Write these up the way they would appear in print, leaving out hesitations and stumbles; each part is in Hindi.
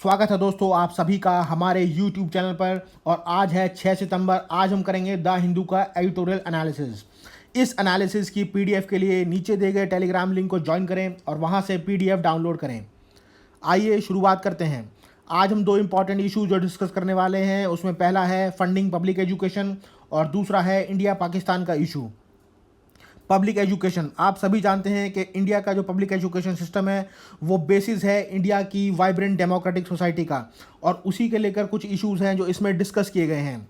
स्वागत है दोस्तों आप सभी का हमारे YouTube चैनल पर। और आज है 6 सितंबर। आज हम करेंगे द हिंदू का एडिटोरियल एनालिसिस। इस एनालिसिस की PDF के लिए नीचे दिए गए टेलीग्राम लिंक को ज्वाइन करें और वहां से PDF डाउनलोड करें। आइए शुरुआत करते हैं। आज हम दो इम्पॉर्टेंट इशू जो डिस्कस करने वाले हैं उसमें पहला है फंडिंग पब्लिक एजुकेशन और दूसरा है इंडिया पाकिस्तान का इशू। पब्लिक एजुकेशन, आप सभी जानते हैं कि इंडिया का जो पब्लिक एजुकेशन सिस्टम है वो बेसिस है इंडिया की वाइब्रेंट डेमोक्रेटिक सोसाइटी का, और उसी के लेकर कुछ इश्यूज हैं जो इसमें डिस्कस किए गए हैं।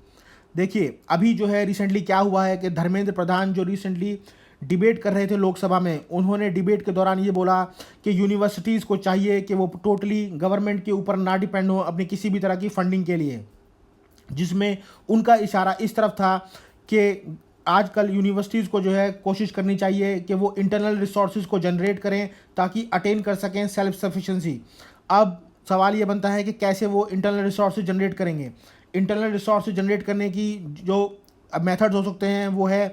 देखिए अभी जो है रिसेंटली क्या हुआ है कि धर्मेंद्र प्रधान जो रिसेंटली डिबेट कर रहे थे लोकसभा में, उन्होंने डिबेट के दौरान ये बोला कि यूनिवर्सिटीज़ को चाहिए कि वो टोटली गवर्नमेंट के ऊपर ना डिपेंड हो अपनी किसी भी तरह की फंडिंग के लिए, जिसमें उनका इशारा इस तरफ था कि आजकल यूनिवर्सिटीज़ को जो है कोशिश करनी चाहिए कि वो इंटरनल रिसोर्सेज को जनरेट करें ताकि अटेन कर सकें सेल्फ सफिशेंसी। अब सवाल ये बनता है कि कैसे वो इंटरनल रिसोर्सेज जनरेट करेंगे। इंटरनल रिसोर्सेज जनरेट करने की जो मेथड्स हो सकते हैं वो है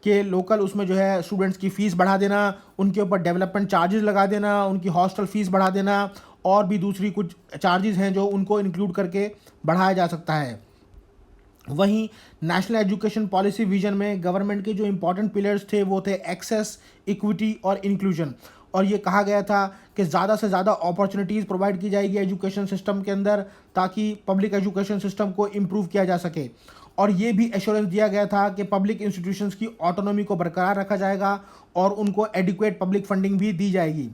कि लोकल उसमें जो है स्टूडेंट्स की फ़ीस बढ़ा देना, उनके ऊपर डेवलपमेंट चार्जेस लगा देना, उनकी हॉस्टल फ़ीस बढ़ा देना, और भी दूसरी कुछ चार्जेस हैं जो उनको इंक्लूड करके बढ़ाया जा सकता है। वहीं नेशनल एजुकेशन पॉलिसी विजन में गवर्नमेंट के जो इंपॉर्टेंट पिलर्स थे वो थे एक्सेस, इक्विटी और इंक्लूजन। और ये कहा गया था कि ज़्यादा से ज़्यादा अपॉर्चुनिटीज़ प्रोवाइड की जाएगी एजुकेशन सिस्टम के अंदर ताकि पब्लिक एजुकेशन सिस्टम को इम्प्रूव किया जा सके। और ये भी एश्योरेंस दिया गया था कि पब्लिक इंस्टीट्यूशंस की ऑटोनॉमी को बरकरार रखा जाएगा और उनको एडिक्वेट पब्लिक फंडिंग भी दी जाएगी।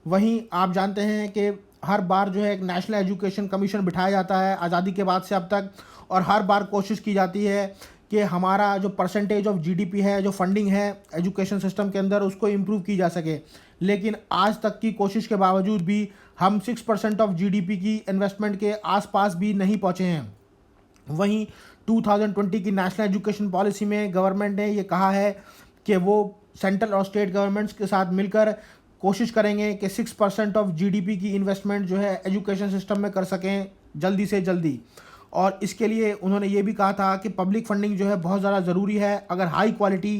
वहीं आप जानते हैं कि हर बार जो है एक नेशनल एजुकेशन कमीशन बिठाया जाता है आज़ादी के बाद से अब तक, और हर बार कोशिश की जाती है कि हमारा जो परसेंटेज ऑफ जीडीपी है, जो फंडिंग है एजुकेशन सिस्टम के अंदर, उसको इम्प्रूव की जा सके। लेकिन आज तक की कोशिश के बावजूद भी हम 6% ऑफ जीडीपी की इन्वेस्टमेंट के आसपास भी नहीं पहुँचे हैं। वहीं 2020 की नेशनल एजुकेशन पॉलिसी में गवर्नमेंट ने ये कहा है कि वो सेंट्रल और स्टेट गवर्नमेंट्स के साथ मिलकर कोशिश करेंगे कि 6% ऑफ जीडीपी की इन्वेस्टमेंट जो है एजुकेशन सिस्टम में कर सकें जल्दी से जल्दी। और इसके लिए उन्होंने ये भी कहा था कि पब्लिक फंडिंग जो है बहुत ज़्यादा ज़रूरी है अगर हाई क्वालिटी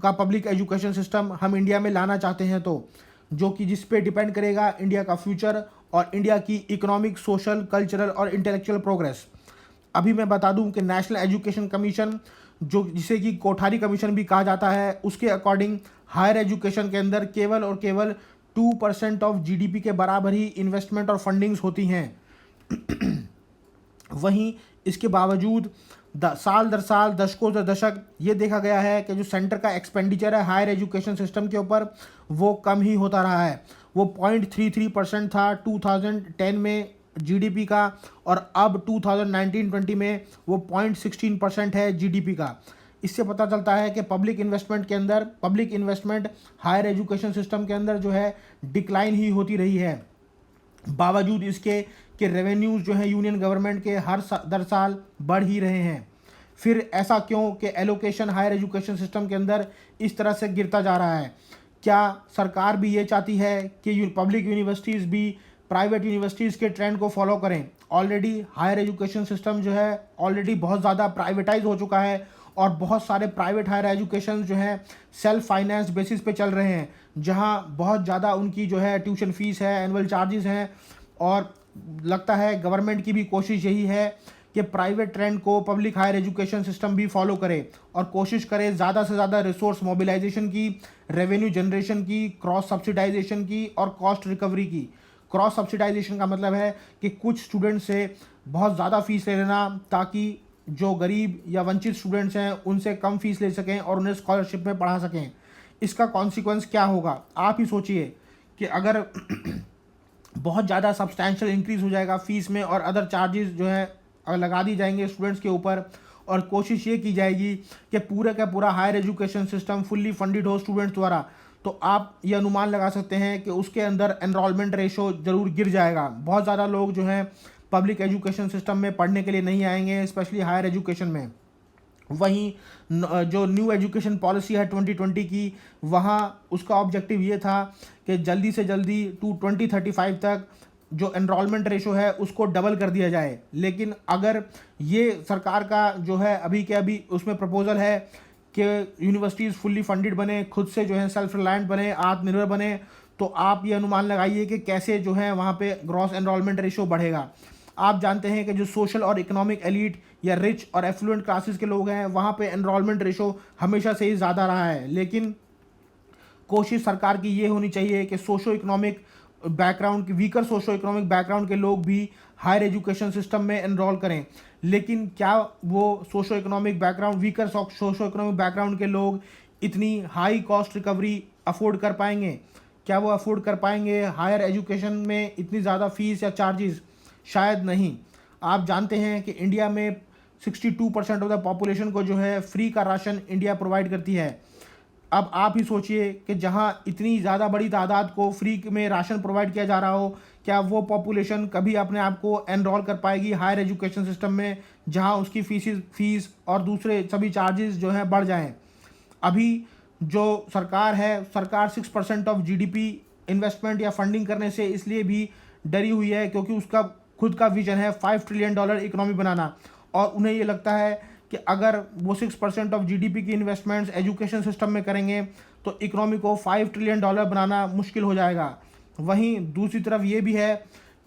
का पब्लिक एजुकेशन सिस्टम हम इंडिया में लाना चाहते हैं तो, जो कि जिस पे डिपेंड करेगा इंडिया का फ्यूचर और इंडिया की इकोनॉमिक, सोशल, कल्चरल और इंटेलेक्चुअल प्रोग्रेस। अभी मैं बता दूं कि नेशनल एजुकेशन कमीशन, जो जिसे कि कोठारी कमीशन भी कहा जाता है, उसके अकॉर्डिंग हायर एजुकेशन के अंदर केवल और केवल 2% ऑफ जीडीपी के बराबर ही इन्वेस्टमेंट और फंडिंग्स होती हैं। वहीं इसके बावजूद साल दर साल, दशकों दर दशक ये देखा गया है कि जो सेंटर का एक्सपेंडिचर है हायर एजुकेशन सिस्टम के ऊपर वो कम ही होता रहा है। वो 0.33% था 2010 में जीडीपी का, और अब 2019-20 में वो 0.16% है जीडीपी का। इससे पता चलता है कि पब्लिक इन्वेस्टमेंट के अंदर, public investment higher education system के अंदर जो है डिक्लाइन ही होती रही है, बावजूद इसके कि रेवेन्यूज़ जो है यूनियन गवर्नमेंट के हर दर साल बढ़ ही रहे हैं। फिर ऐसा क्यों कि एलोकेशन हायर एजुकेशन सिस्टम के अंदर इस तरह से गिरता जा रहा है? क्या सरकार भी ये चाहती है कि पब्लिक यूनिवर्सिटीज़ भी प्राइवेट यूनिवर्सिटीज़ के ट्रेंड को फॉलो करें? ऑलरेडी हायर एजुकेशन सिस्टम जो है ऑलरेडी बहुत ज़्यादा प्राइवेटाइज हो चुका है, और बहुत सारे प्राइवेट हायर एजुकेशन जो हैं सेल्फ फाइनेंस बेसिस पे चल रहे हैं, जहां बहुत ज़्यादा उनकी जो है ट्यूशन फीस है, एनुअल चार्जेस हैं। और लगता है गवर्नमेंट की भी कोशिश यही है कि प्राइवेट ट्रेंड को पब्लिक हायर एजुकेशन सिस्टम भी फॉलो करे और कोशिश करे ज़्यादा से ज़्यादा रिसोर्स मोबिलाइजेशन की, रेवेन्यू जनरेशन की, क्रॉस सब्सिडाइजेशन की और कॉस्ट रिकवरी की। क्रॉस सब्सिडाइजेशन का मतलब है कि कुछ स्टूडेंट से बहुत ज़्यादा फीस ले लेना ताकि जो गरीब या वंचित स्टूडेंट्स हैं उनसे कम फीस ले सकें और उन्हें स्कॉलरशिप में पढ़ा सकें। इसका कॉन्सिक्वेंस क्या होगा आप ही सोचिए कि अगर बहुत ज़्यादा सब्सटैंशियल इंक्रीज़ हो जाएगा फीस में और अदर चार्जेस जो है लगा दी जाएंगे स्टूडेंट्स के ऊपर, और कोशिश ये की जाएगी कि पूरे का पूरा higher education system fully funded हो स्टूडेंट्स द्वारा, तो आप ये अनुमान लगा सकते हैं कि उसके अंदर एनरोलमेंट रेशो ज़रूर गिर जाएगा। बहुत ज़्यादा लोग जो हैं पब्लिक एजुकेशन सिस्टम में पढ़ने के लिए नहीं आएंगे, स्पेशली हायर एजुकेशन में। वहीं जो न्यू एजुकेशन पॉलिसी है 2020 की, वहाँ उसका ऑब्जेक्टिव ये था कि जल्दी से जल्दी 2035 तक जो एनरोलमेंट रेशो है उसको डबल कर दिया जाए। लेकिन अगर ये सरकार का जो है अभी के अभी उसमें प्रपोजल है कि यूनिवर्सिटीज़ फुल्ली फंडेड बने, खुद से जो है सेल्फ रिलायंट बने, आत्मनिर्भर बने, तो आप ये अनुमान लगाइए कि कैसे जो है वहाँ पे ग्रॉस एनरोलमेंट रेशो बढ़ेगा। आप जानते हैं कि जो सोशल और इकोनॉमिक एलीट या रिच और एफ्लुएंट क्लासेस के लोग हैं वहाँ पे एनरोलमेंट रेशो हमेशा से ही ज़्यादा रहा है, लेकिन कोशिश सरकार की ये होनी चाहिए कि socio economic background, weaker socio economic background के लोग भी हायर एजुकेशन सिस्टम में एनरोल करें। लेकिन क्या वो socio economic background, weaker socio economic background के लोग इतनी हाई कॉस्ट रिकवरी अफोर्ड कर पाएंगे? क्या वो अफोर्ड कर पाएंगे हायर एजुकेशन में इतनी ज़्यादा फीस या चार्जेस? शायद नहीं। आप जानते हैं कि इंडिया में 62% ऑफ द पॉपुलेशन को जो है फ्री का राशन इंडिया प्रोवाइड करती है। अब आप ही सोचिए कि जहां इतनी ज़्यादा बड़ी तादाद को फ्री में राशन प्रोवाइड किया जा रहा हो, क्या वो पॉपुलेशन कभी अपने आप को एनरोल कर पाएगी हायर एजुकेशन सिस्टम में जहां उसकी फीस और दूसरे सभी चार्जेस जो हैं बढ़ जाएं? अभी जो सरकार है, सरकार 6% ऑफ जीडीपी इन्वेस्टमेंट या फंडिंग करने से इसलिए भी डरी हुई है क्योंकि उसका खुद का विजन है $5 ट्रिलियन इकोनॉमी बनाना, और उन्हें ये लगता है कि अगर वो 6% ऑफ जीडीपी की इन्वेस्टमेंट्स एजुकेशन सिस्टम में करेंगे तो इकोनॉमी को $5 ट्रिलियन बनाना मुश्किल हो जाएगा। वहीं दूसरी तरफ ये भी है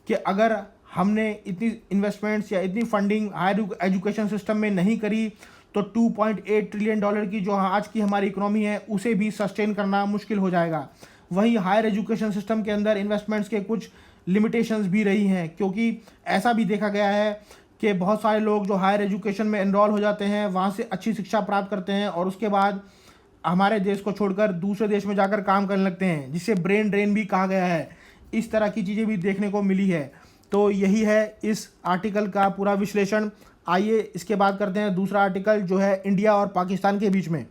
कि अगर हमने इतनी इन्वेस्टमेंट्स या इतनी फंडिंग हायर एजुकेशन सिस्टम में नहीं करी तो $2.8 ट्रिलियन की जो आज की हमारी इकोनॉमी है उसे भी सस्टेन करना मुश्किल हो जाएगा। वहीं हायर एजुकेशन सिस्टम के अंदर इन्वेस्टमेंट्स के कुछ लिमिटेशंस भी रही हैं, क्योंकि ऐसा भी देखा गया है कि बहुत सारे लोग जो हायर एजुकेशन में एनरोल हो जाते हैं, वहाँ से अच्छी शिक्षा प्राप्त करते हैं और उसके बाद हमारे देश को छोड़कर दूसरे देश में जाकर काम करने लगते हैं, जिसे ब्रेन ड्रेन भी कहा गया है। इस तरह की चीज़ें भी देखने को मिली है। तो यही है इस आर्टिकल का पूरा विश्लेषण। आइए इसके बाद करते हैं दूसरा आर्टिकल जो है इंडिया और पाकिस्तान के बीच में।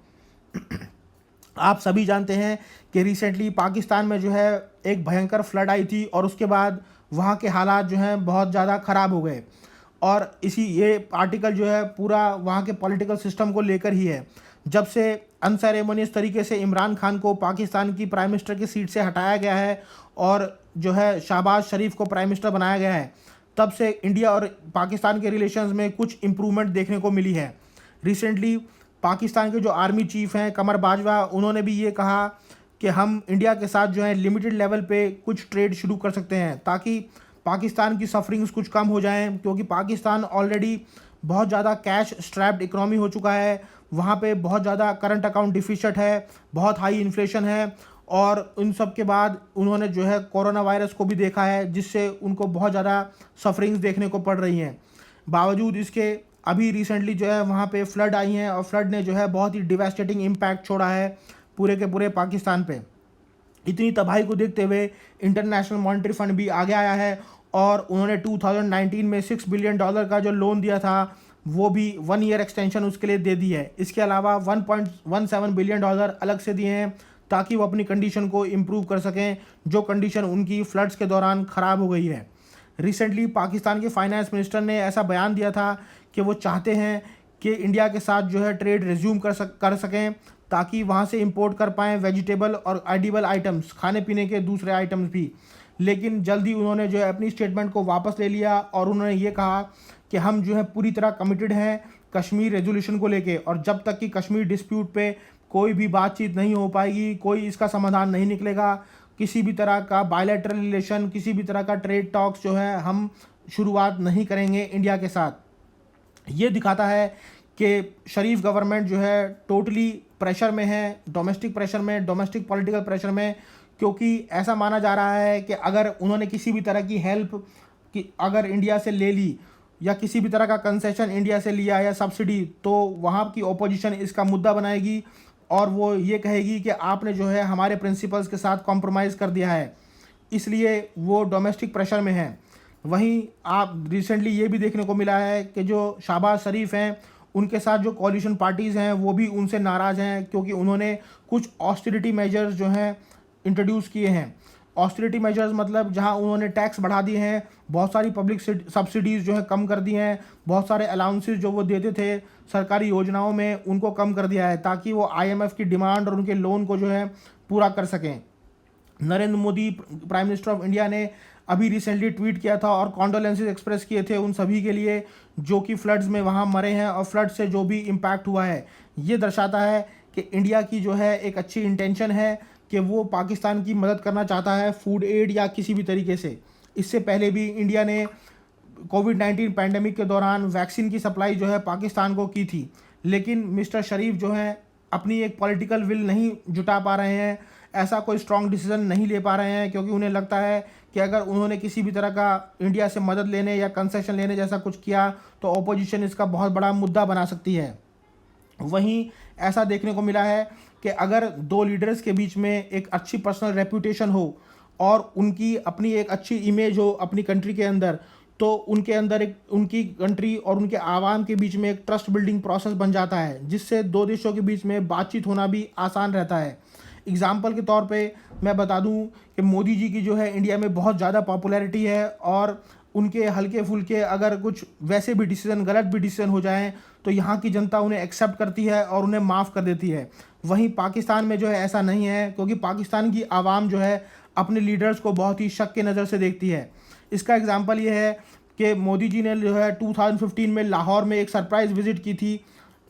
आप सभी जानते हैं कि रिसेंटली पाकिस्तान में जो है एक भयंकर फ्लड आई थी और उसके बाद वहाँ के हालात जो हैं बहुत ज़्यादा ख़राब हो गए, और ये आर्टिकल जो है पूरा वहाँ के पॉलिटिकल सिस्टम को लेकर ही है। जब से अनसेरेमोनियस तरीके से इमरान खान को पाकिस्तान की प्राइम मिनिस्टर की सीट से हटाया गया है और जो है शहबाज शरीफ को प्राइम मिनिस्टर बनाया गया है, तब से इंडिया और पाकिस्तान के रिलेशंस में कुछ इम्प्रूवमेंट देखने को मिली है। रिसेंटली पाकिस्तान के जो आर्मी चीफ़ हैं कमर बाजवा, उन्होंने भी ये कहा कि हम इंडिया के साथ जो है लिमिटेड लेवल पे कुछ ट्रेड शुरू कर सकते हैं ताकि पाकिस्तान की सफरिंग्स कुछ कम हो जाएं, क्योंकि पाकिस्तान ऑलरेडी बहुत ज़्यादा कैश स्ट्रैप्ड इकोनॉमी हो चुका है। वहाँ पे बहुत ज़्यादा करंट अकाउंट डिफिसिट है, बहुत हाई इन्फ्लेशन है, और इन सब के बाद उन्होंने जो है कोरोना वायरस को भी देखा है, जिससे उनको बहुत ज़्यादा सफरिंग्स देखने को पड़ रही हैं। बावजूद इसके अभी रिसेंटली जो है वहाँ पे फ्लड आई हैं और फ्लड ने जो है बहुत ही डिवास्टेटिंग इम्पैक्ट छोड़ा है पूरे के पूरे पाकिस्तान पे। इतनी तबाही को देखते हुए इंटरनेशनल मॉनेटरी फंड भी आगे आया है और उन्होंने 2019 में $6 बिलियन का जो लोन दिया था वो भी 1 ईयर एक्सटेंशन उसके लिए दे दी है। इसके अलावा $1.17 बिलियन अलग से दिए हैं ताकि वो अपनी कंडीशन को इम्प्रूव कर सकें, जो कंडीशन उनकी फ्लड्स के दौरान ख़राब हो गई है। रिसेंटली पाकिस्तान के फाइनेंस मिनिस्टर ने ऐसा बयान दिया था कि वो चाहते हैं कि इंडिया के साथ जो है ट्रेड रिज्यूम कर सकें ताकि वहाँ से इंपोर्ट कर पाएँ वेजिटेबल और एडिबल आइटम्स, खाने पीने के दूसरे आइटम्स भी। लेकिन जल्दी उन्होंने जो है अपनी स्टेटमेंट को वापस ले लिया और उन्होंने ये कहा कि हम जो है पूरी तरह कमिटेड हैं कश्मीर रेजोल्यूशन को लेके, और जब तक कि कश्मीर डिस्प्यूट पे कोई भी बातचीत नहीं हो पाएगी, कोई इसका समाधान नहीं निकलेगा, किसी भी तरह का बायलैटरल रिलेशन, किसी भी तरह का ट्रेड टॉक्स जो है हम शुरुआत नहीं करेंगे इंडिया के साथ। ये दिखाता है कि शरीफ गवर्नमेंट जो है टोटली प्रेशर में है, डोमेस्टिक प्रेशर में, डोमेस्टिक पॉलिटिकल प्रेशर में, क्योंकि ऐसा माना जा रहा है कि अगर उन्होंने किसी भी तरह की हेल्प कि अगर इंडिया से ले ली या किसी भी तरह का कंसेशन इंडिया से लिया या सब्सिडी, तो वहाँ की ओपोजिशन इसका मुद्दा बनाएगी और वो ये कहेगी कि आपने जो है हमारे प्रिंसिपल्स के साथ कॉम्प्रोमाइज़ कर दिया है, इसलिए वो डोमेस्टिक प्रेशर में है। वहीं आप रिसेंटली ये भी देखने को मिला है कि जो शहबाज शरीफ हैं उनके साथ जो कॉलिशन पार्टीज़ हैं वो भी उनसे नाराज़ हैं, क्योंकि उन्होंने कुछ ऑस्टेरिटी मेजर्स जो हैं इंट्रोड्यूस किए हैं। ऑस्टेरिटी मेजर्स मतलब जहां उन्होंने टैक्स बढ़ा दिए हैं, बहुत सारी पब्लिक सब्सिडीज़ जो है कम कर दी हैं, बहुत सारे अलाउंसेस जो वो देते थे सरकारी योजनाओं में उनको कम कर दिया है ताकि वो IMF की डिमांड और उनके लोन को जो है पूरा कर सकें। Narendra Modi prime minister of India ने अभी रिसेंटली ट्वीट किया था और कॉन्डोलेंसेस एक्सप्रेस किए थे उन सभी के लिए जो कि फ्लड्स में वहाँ मरे हैं और फ्लड से जो भी इम्पैक्ट हुआ है। ये दर्शाता है कि इंडिया की जो है एक अच्छी इंटेंशन है, कि वो पाकिस्तान की मदद करना चाहता है फूड एड या किसी भी तरीके से। इससे पहले भी इंडिया ने कोविड-19 पैंडेमिक के दौरान वैक्सीन की सप्लाई जो है पाकिस्तान को की थी, लेकिन मिस्टर शरीफ जो हैं अपनी एक पॉलिटिकल विल नहीं जुटा पा रहे हैं, ऐसा कोई स्ट्रॉन्ग डिसीजन नहीं ले पा रहे हैं, क्योंकि उन्हें लगता है कि अगर उन्होंने किसी भी तरह का इंडिया से मदद लेने या कंसेशन लेने जैसा कुछ किया तो ऑपोजिशन इसका बहुत बड़ा मुद्दा बना सकती है। वहीं ऐसा देखने को मिला है कि अगर दो लीडर्स के बीच में एक अच्छी पर्सनल रेपुटेशन हो और उनकी अपनी एक अच्छी इमेज हो अपनी कंट्री के अंदर, तो उनके अंदर एक उनकी कंट्री और उनके आवाम के बीच में एक ट्रस्ट बिल्डिंग प्रोसेस बन जाता है, जिससे दो देशों के बीच में बातचीत होना भी आसान रहता है। एग्ज़ाम्पल के तौर पे मैं बता दूं कि मोदी जी की जो है इंडिया में बहुत ज़्यादा पॉपुलैरिटी है, और उनके हल्के फुल्के अगर कुछ वैसे भी डिसीजन, गलत भी डिसीजन हो जाएं तो यहाँ की जनता उन्हें एक्सेप्ट करती है और उन्हें माफ़ कर देती है। वहीं पाकिस्तान में जो है ऐसा नहीं है, क्योंकि पाकिस्तान की आवाम जो है अपने लीडर्स को बहुत ही शक के नज़र से देखती है। इसका एग्जांपल ये है कि मोदी जी ने जो है 2015 में लाहौर में एक सरप्राइज़ विज़िट की थी,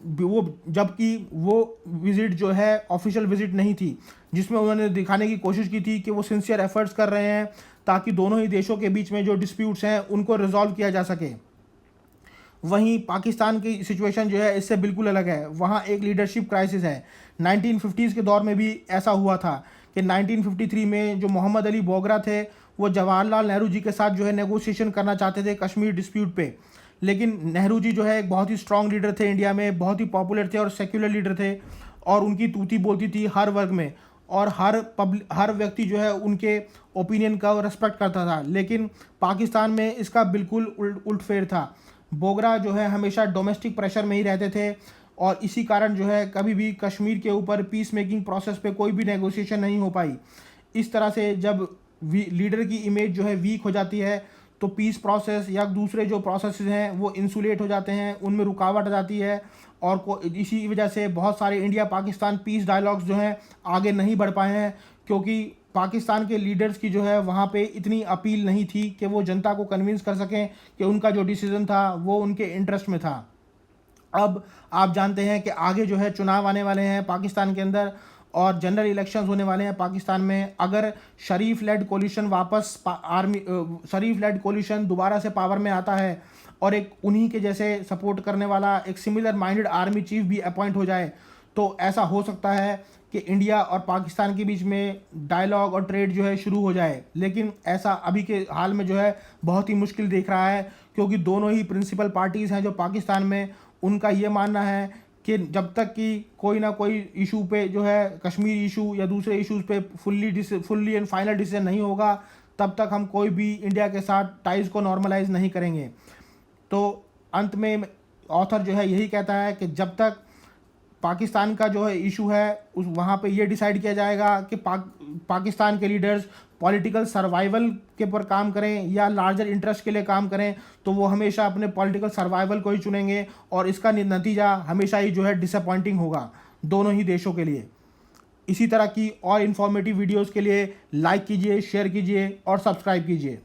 वो जबकि वो विज़िट जो है ऑफिशियल विज़िट नहीं थी, जिसमें उन्होंने दिखाने की कोशिश की थी कि वो सिंसियर एफर्ट्स कर रहे हैं ताकि दोनों ही देशों के बीच में जो डिस्प्यूट्स हैं उनको रिजॉल्व किया जा सके। वहीं पाकिस्तान की सिचुएशन जो है इससे बिल्कुल अलग है, वहाँ एक लीडरशिप क्राइसिस है। 1950s के दौर में भी ऐसा हुआ था कि 1953 में जो मोहम्मद अली बोगरा थे वो जवाहरलाल नेहरू जी के साथ जो है नेगोशिएशन करना चाहते थे कश्मीर डिस्प्यूट पे, लेकिन नेहरू जी जो है एक बहुत ही स्ट्रॉन्ग लीडर थे, इंडिया में बहुत ही पॉपुलर थे और सेक्युलर लीडर थे, और उनकी तूती बोलती थी हर वर्ग में, और हर व्यक्ति जो है उनके ओपिनियन का रेस्पेक्ट करता था। लेकिन पाकिस्तान में इसका बिल्कुल उल्टफेर था। बोगरा जो है हमेशा डोमेस्टिक प्रेशर में ही रहते थे, और इसी कारण जो है कभी भी कश्मीर के ऊपर पीस मेकिंग प्रोसेस पे कोई भी नेगोशिएशन नहीं हो पाई। इस तरह से जब लीडर की इमेज जो है वीक हो जाती है तो पीस प्रोसेस या दूसरे जो प्रोसेस हैं वो इंसुलेट हो जाते हैं, उनमें रुकावट आ जाती है, और इसी वजह से बहुत सारे इंडिया पाकिस्तान पीस डायलॉग्स जो हैं आगे नहीं बढ़ पाए हैं, क्योंकि पाकिस्तान के लीडर्स की जो है वहाँ पे इतनी अपील नहीं थी कि वो जनता को कन्विंस कर सकें कि उनका जो डिसीज़न था वो उनके इंटरेस्ट में था। अब आप जानते हैं कि आगे जो है चुनाव आने वाले हैं पाकिस्तान के अंदर, और जनरल इलेक्शंस होने वाले हैं पाकिस्तान में। अगर शरीफ लेड कोलिशन शरीफ लेड कोलिशन दोबारा से पावर में आता है और एक उन्हीं के जैसे सपोर्ट करने वाला एक सिमिलर माइंडेड आर्मी चीफ भी अपॉइंट हो जाए, तो ऐसा हो सकता है कि इंडिया और पाकिस्तान के बीच में डायलॉग और ट्रेड जो है शुरू हो जाए। लेकिन ऐसा अभी के हाल में जो है बहुत ही मुश्किल दिख रहा है, क्योंकि दोनों ही प्रिंसिपल पार्टीज़ हैं जो पाकिस्तान में, उनका ये मानना है कि जब तक कि कोई ना कोई इशू पे जो है कश्मीर इशू या दूसरे इश्यूज़ पे फुल्ली एंड फाइनल डिसीजन नहीं होगा, तब तक हम कोई भी इंडिया के साथ टाइज़ को नॉर्मलाइज नहीं करेंगे। तो अंत में ऑथर जो है यही कहता है कि जब तक पाकिस्तान का जो है इशू है उस वहाँ पे ये डिसाइड किया जाएगा कि पाकिस्तान के लीडर्स पॉलिटिकल सर्वाइवल के पर काम करें या लार्जर इंटरेस्ट के लिए काम करें, तो वो हमेशा अपने पॉलिटिकल सर्वाइवल को ही चुनेंगे, और इसका नतीजा हमेशा ही जो है डिसअपॉइंटिंग होगा दोनों ही देशों के लिए। इसी तरह की और इन्फॉर्मेटिव वीडियोज़ के लिए लाइक कीजिए, शेयर कीजिए और सब्सक्राइब कीजिए।